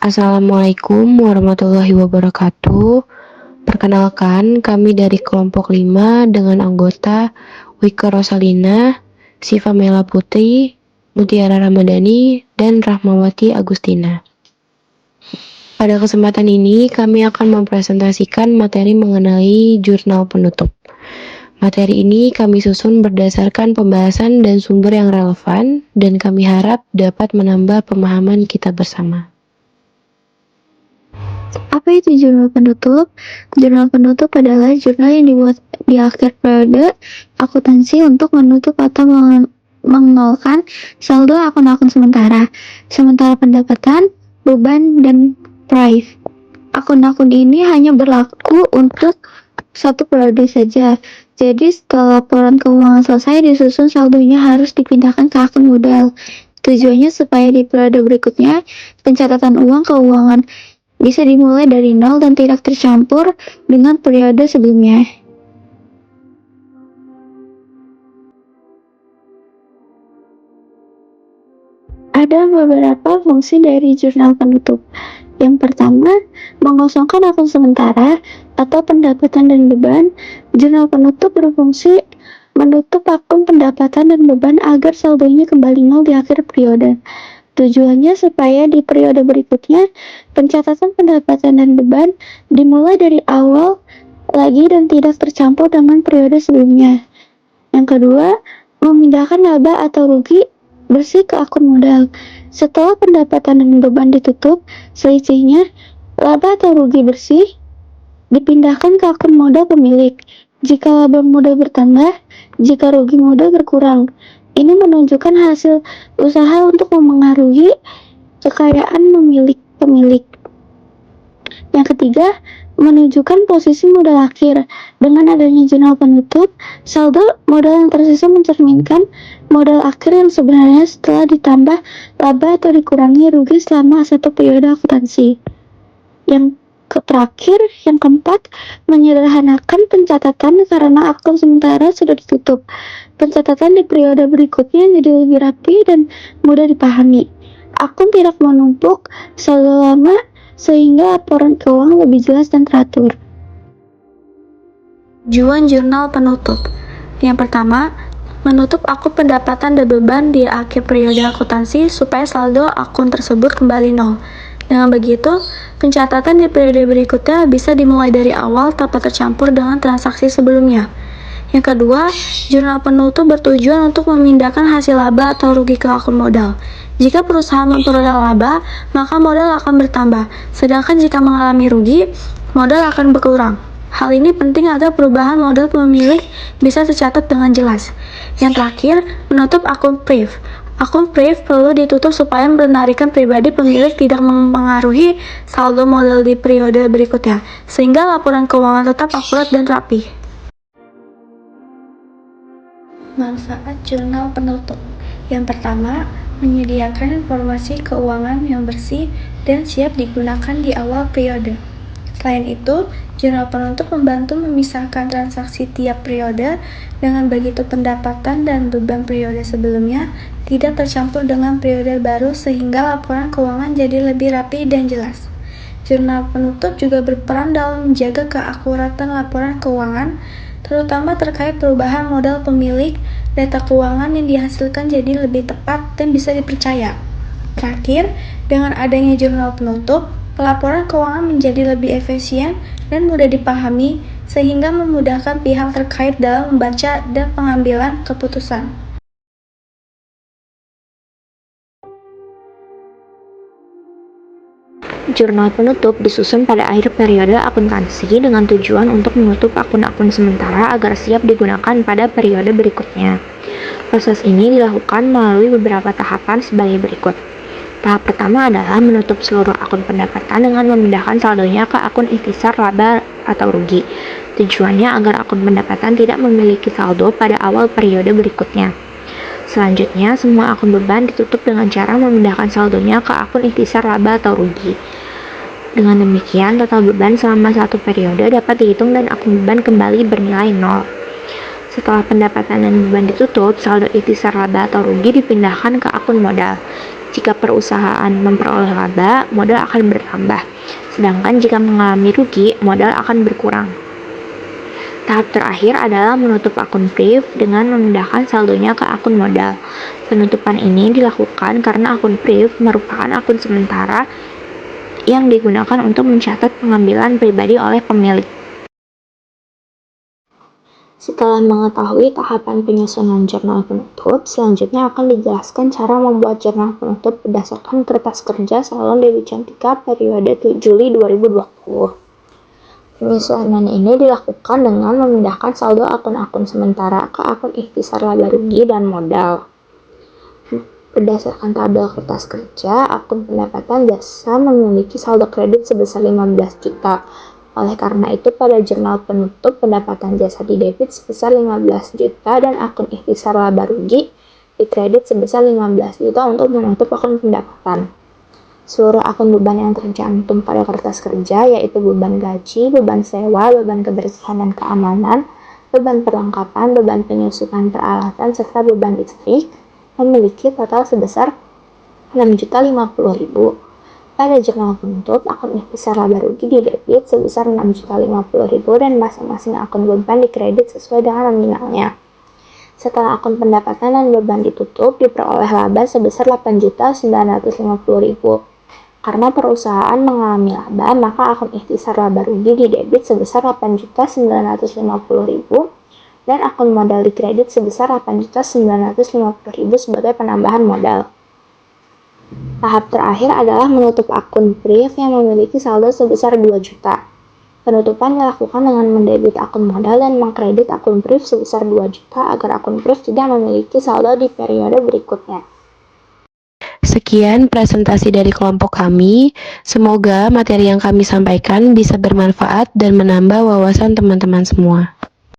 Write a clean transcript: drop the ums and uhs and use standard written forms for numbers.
Assalamualaikum warahmatullahi wabarakatuh. Perkenalkan, kami dari kelompok 5 dengan anggota Wika Rosalina, Siva Mela Putri, Mutiara Ramadhani, dan Rahmawati Agustina. Pada kesempatan ini, kami akan mempresentasikan materi mengenai jurnal penutup. Materi ini kami susun berdasarkan pembahasan dan sumber yang relevan, dan kami harap dapat menambah pemahaman kita bersama. Apa itu jurnal penutup? Jurnal penutup adalah jurnal yang dibuat di akhir periode akuntansi untuk menutup atau menolkan saldo akun-akun sementara pendapatan, beban, dan price. Akun-akun ini hanya berlaku untuk satu periode saja. Jadi setelah laporan keuangan selesai disusun saldonya harus dipindahkan ke akun modal. Tujuannya supaya di periode berikutnya pencatatan uang keuangan bisa dimulai dari nol dan tidak tercampur dengan periode sebelumnya. Ada beberapa fungsi dari jurnal penutup. Yang pertama, mengosongkan akun sementara atau pendapatan dan beban. Jurnal penutup berfungsi menutup akun pendapatan dan beban agar saldonya kembali nol di akhir periode. Tujuannya supaya di periode berikutnya pencatatan pendapatan dan beban dimulai dari awal lagi dan tidak tercampur dengan periode sebelumnya. Yang kedua, memindahkan laba atau rugi bersih ke akun modal. Setelah pendapatan dan beban ditutup, selisihnya laba atau rugi bersih dipindahkan ke akun modal pemilik. Jika laba modal bertambah, jika rugi modal berkurang. Ini menunjukkan hasil usaha untuk memengaruhi kekayaan pemilik. Yang ketiga, menunjukkan posisi modal akhir. Dengan adanya jurnal penutup, saldo modal yang tersisa mencerminkan modal akhir yang sebenarnya setelah ditambah laba atau dikurangi rugi selama satu periode akuntansi. Yang terakhir, yang keempat, menyederhanakan pencatatan karena akun sementara sudah ditutup. Pencatatan di periode berikutnya jadi lebih rapi dan mudah dipahami. Akun tidak menumpuk saldo lama sehingga laporan keuangan lebih jelas dan teratur. Tujuan jurnal penutup. Yang pertama, menutup akun pendapatan dan beban di akhir periode akuntansi supaya saldo akun tersebut kembali nol. Dengan begitu, pencatatan di periode berikutnya bisa dimulai dari awal tanpa tercampur dengan transaksi sebelumnya. Yang kedua, jurnal penutup bertujuan untuk memindahkan hasil laba atau rugi ke akun modal. Jika perusahaan memperoleh laba, maka modal akan bertambah. Sedangkan jika mengalami rugi, modal akan berkurang. Hal ini penting agar perubahan modal pemilik bisa tercatat dengan jelas. Yang terakhir, menutup akun PRIV. Akun PRIV perlu ditutup supaya penarikan pribadi pemilik tidak mempengaruhi saldo modal di periode berikutnya, sehingga laporan keuangan tetap akurat dan rapi. Manfaat jurnal penutup. Yang pertama, menyediakan informasi keuangan yang bersih dan siap digunakan di awal periode. Selain itu, jurnal penutup membantu memisahkan transaksi tiap periode, dengan begitu pendapatan dan beban periode sebelumnya tidak tercampur dengan periode baru sehingga laporan keuangan jadi lebih rapi dan jelas. Jurnal penutup juga berperan dalam menjaga keakuratan laporan keuangan, terutama terkait perubahan modal pemilik. Data keuangan yang dihasilkan jadi lebih tepat dan bisa dipercaya. Terakhir, dengan adanya jurnal penutup, pelaporan keuangan menjadi lebih efisien dan mudah dipahami, sehingga memudahkan pihak terkait dalam membaca dan pengambilan keputusan. Jurnal penutup disusun pada akhir periode akuntansi dengan tujuan untuk menutup akun-akun sementara agar siap digunakan pada periode berikutnya. Proses ini dilakukan melalui beberapa tahapan sebagai berikut. Tahap pertama adalah menutup seluruh akun pendapatan dengan memindahkan saldonya ke akun ikhtisar laba atau rugi. Tujuannya agar akun pendapatan tidak memiliki saldo pada awal periode berikutnya. Selanjutnya, semua akun beban ditutup dengan cara memindahkan saldonya ke akun ikhtisar laba atau rugi. Dengan demikian, total beban selama satu periode dapat dihitung dan akun beban kembali bernilai nol. Setelah pendapatan dan beban ditutup, saldo ikhtisar laba atau rugi dipindahkan ke akun modal. Jika perusahaan memperoleh laba, modal akan bertambah. Sedangkan jika mengalami rugi, modal akan berkurang. Tahap terakhir adalah menutup akun PRIV dengan memindahkan saldonya ke akun modal. Penutupan ini dilakukan karena akun PRIV merupakan akun sementara yang digunakan untuk mencatat pengambilan pribadi oleh pemilik. Setelah mengetahui tahapan penyusunan jurnal penutup, selanjutnya akan dijelaskan cara membuat jurnal penutup berdasarkan kertas kerja Salon Dewi Cantika periode Juli 2020. Penyusunan ini dilakukan dengan memindahkan saldo akun-akun sementara ke akun ikhtisar laba rugi dan modal. Berdasarkan tabel kertas kerja, akun pendapatan jasa memiliki saldo kredit sebesar 15 juta. Oleh karena itu, pada jurnal penutup pendapatan jasa didebit sebesar 15 juta dan akun ikhtisar laba rugi dikredit sebesar 15 juta untuk menutup akun pendapatan. Seluruh akun beban yang tercantum pada kertas kerja, yaitu beban gaji, beban sewa, beban kebersihan dan keamanan, beban perlengkapan, beban penyusutan peralatan, serta beban listrik, memiliki total sebesar 6.050.000. Pada jurnal penutup, akun ikhtisar laba rugi didebit sebesar 6.050.000 dan masing-masing akun beban dikredit sesuai dengan nominalnya. Setelah akun pendapatan dan beban ditutup, diperoleh laba sebesar 8.950.000. Karena perusahaan mengalami laba, maka akun ikhtisar laba rugi didebit sebesar 8.950.000 dan akun modal dikredit sebesar 8.950.000 sebagai penambahan modal. Tahap terakhir adalah menutup akun PRIV yang memiliki saldo sebesar 2 juta. Penutupan dilakukan dengan mendebit akun modal dan mengkredit akun PRIV sebesar 2 juta agar akun PRIV tidak memiliki saldo di periode berikutnya. Sekian presentasi dari kelompok kami. Semoga materi yang kami sampaikan bisa bermanfaat dan menambah wawasan teman-teman semua.